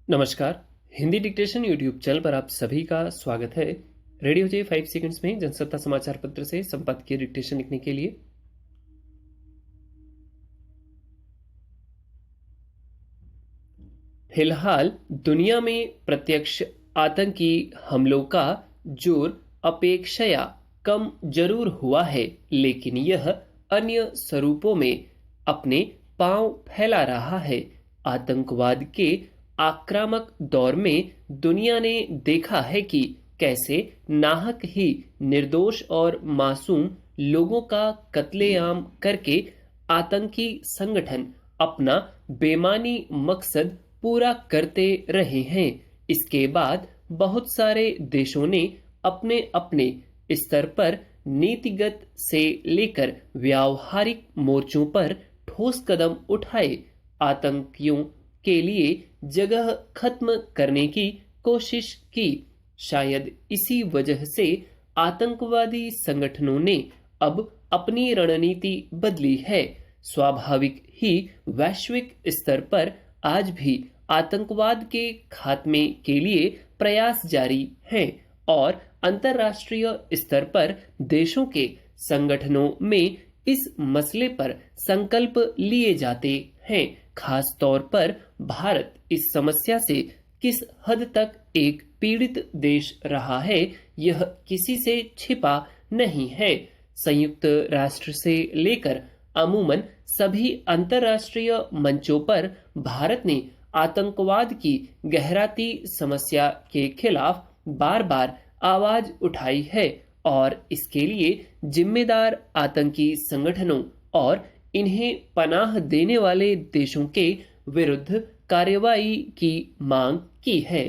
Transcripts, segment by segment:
नमस्कार। Hindi dictation YouTube channel पर आप सभी का स्वागत है। रेडियो जे 5 सेकंड्स में जनसत्ता समाचार पत्र से संपादकीय डिक्टेशन लिखने के लिए फिलहाल दुनिया में प्रत्यक्ष आतंकी हमलों का जोर अपेक्षया कम जरूर हुआ है, लेकिन यह अन्य स्वरूपों में अपने पांव फैला रहा है। आतंकवाद के आक्रामक दौर में दुनिया ने देखा है कि कैसे नाहक ही निर्दोष और मासूम लोगों का कत्लेआम करके आतंकी संगठन अपना बेमानी मकसद पूरा करते रहे हैं। इसके बाद बहुत सारे देशों ने अपने अपने स्तर पर नीतिगत से लेकर व्यावहारिक मोर्चों पर ठोस कदम उठाए, आतंकियों के लिए जगह खत्म करने की कोशिश की। शायद इसी वजह से आतंकवादी संगठनों ने अब अपनी रणनीति बदली है। स्वाभाविक ही वैश्विक स्तर पर आज भी आतंकवाद के खात्मे के लिए प्रयास जारी हैं और अंतर्राष्ट्रीय स्तर पर देशों के संगठनों में इस मसले पर संकल्प लिए जाते हैं। खास तौर पर भारत इस समस्या से किस हद तक एक पीड़ित देश रहा है, यह किसी से छिपा नहीं है। संयुक्त राष्ट्र से लेकर अमूमन सभी अंतर्राष्ट्रीय मंचों पर भारत ने आतंकवाद की गहराती समस्या के खिलाफ बार बार आवाज उठाई है और इसके लिए जिम्मेदार आतंकी संगठनों और इन्हें पनाह देने वाले देशों के विरुद्ध कार्रवाई की मांग की है।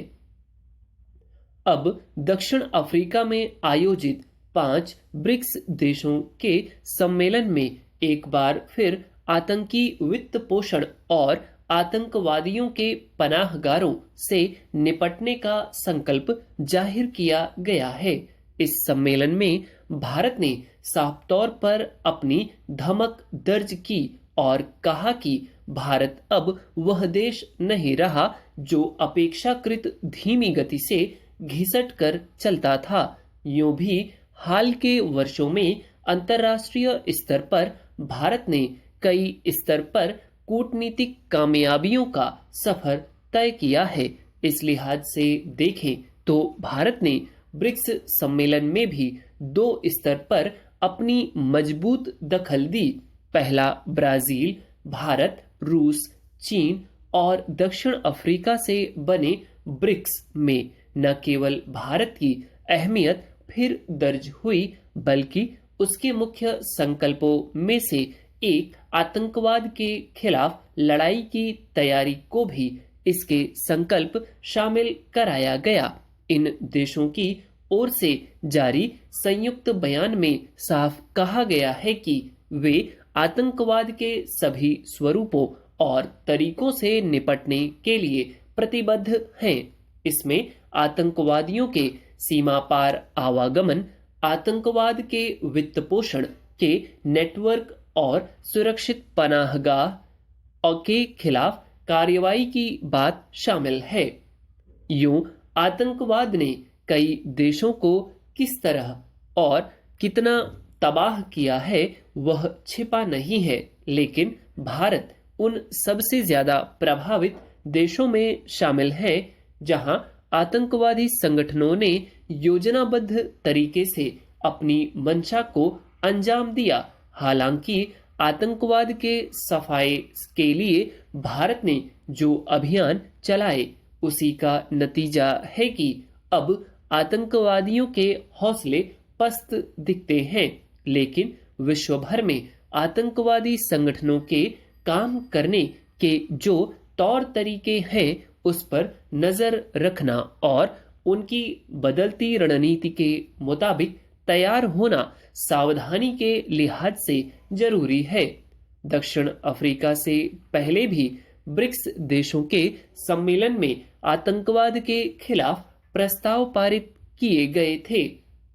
अब दक्षिण अफ्रीका में आयोजित 5 ब्रिक्स देशों के सम्मेलन में एक बार फिर आतंकी वित्त पोषण और आतंकवादियों के पनाहगारों से निपटने का संकल्प जाहिर किया गया है। इस सम्मेलन में भारत ने साफ तौर पर अपनी धमक दर्ज की और कहा कि भारत अब वह देश नहीं रहा जो अपेक्षाकृत धीमी गति से घिसट कर चलता था। यूं भी हाल के वर्षों में अंतर्राष्ट्रीय स्तर पर भारत ने कई स्तर पर कूटनीतिक कामयाबियों का सफर तय किया है। इस लिहाज से देखें तो भारत ने ब्रिक्स सम्मेलन में भी 2 स्तर पर अपनी मजबूत दखल दी। पहला, ब्राजील, भारत, रूस, चीन और दक्षिण अफ्रीका से बने ब्रिक्स में न केवल भारत की अहमियत फिर दर्ज हुई, बल्कि उसके मुख्य संकल्पों में से एक आतंकवाद के खिलाफ लड़ाई की तैयारी को भी इसके संकल्प शामिल कराया गया। इन देशों की ओर से जारी संयुक्त बयान में साफ कहा गया है कि वे आतंकवाद के सभी स्वरूपों और तरीकों से निपटने के लिए प्रतिबद्ध हैं। इसमें आतंकवादियों के सीमा पार आवागमन, आतंकवाद के वित्त पोषण के नेटवर्क और सुरक्षित पनाहगाह के खिलाफ कार्रवाई की बात शामिल है। यूं आतंकवाद ने कई देशों को किस तरह और कितना तबाह किया है वह छिपा नहीं है, लेकिन भारत उन सबसे ज्यादा प्रभावित देशों में शामिल है जहां आतंकवादी संगठनों ने योजनाबद्ध तरीके से अपनी मंशा को अंजाम दिया। हालांकि आतंकवाद के सफाए के लिए भारत ने जो अभियान चलाए उसी का नतीजा है कि अब आतंकवादियों के हौसले पस्त दिखते हैं, लेकिन विश्व भर में आतंकवादी संगठनों के काम करने के जो तौर तरीके हैं उस पर नजर रखना और उनकी बदलती रणनीति के मुताबिक तैयार होना सावधानी के लिहाज से जरूरी है। दक्षिण अफ्रीका से पहले भी ब्रिक्स देशों के सम्मेलन में आतंकवाद के खिलाफ प्रस्ताव पारित किए गए थे।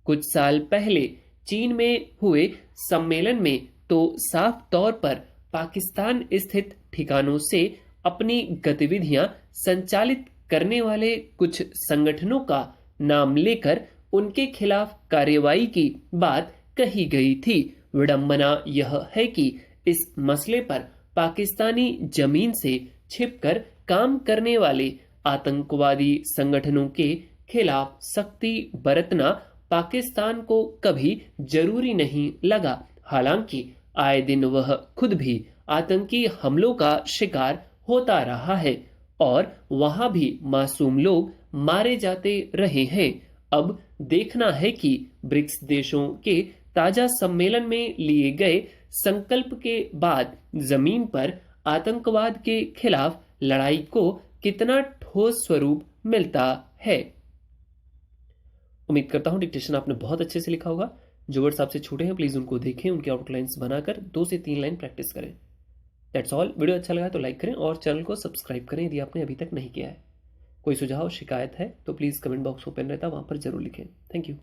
कुछ साल पहले चीन में हुए सम्मेलन में तो साफ तौर पर पाकिस्तान स्थित ठिकानों से अपनी गतिविधियां संचालित करने वाले कुछ संगठनों का नाम लेकर उनके खिलाफ कार्रवाई की बात कही गई थी। विडंबना यह है कि इस मसले पर पाकिस्तानी जमीन से छिपकर काम करने वाले आतंकवादी संगठनों के खिलाफ सख्ती बरतना पाकिस्तान को कभी जरूरी नहीं लगा। हालांकि आए दिन वह खुद भी आतंकी हमलों का शिकार होता रहा है और वहां भी मासूम लोग मारे जाते रहे हैं। अब देखना है कि ब्रिक्स देशों के ताजा सम्मेलन में लिए गए संकल्प के बाद जमीन पर आतंकवाद के खिलाफ लड़ाई को कितना ठोस स्वरूप मिलता है। उम्मीद करता हूं डिक्टेशन आपने बहुत अच्छे से लिखा होगा। जो वर्ड्स आपसे छूटे हैं प्लीज उनको देखें, उनके आउटलाइंस बनाकर 2 से 3 लाइन प्रैक्टिस करें। That's all. वीडियो अच्छा लगा तो लाइक करें और चैनल को सब्सक्राइब करें यदि आपने अभी तक नहीं किया है। कोई सुझाव शिकायत है तो प्लीज कमेंट बॉक्स ओपन रहता है, वहां पर जरूर लिखें। Thank you.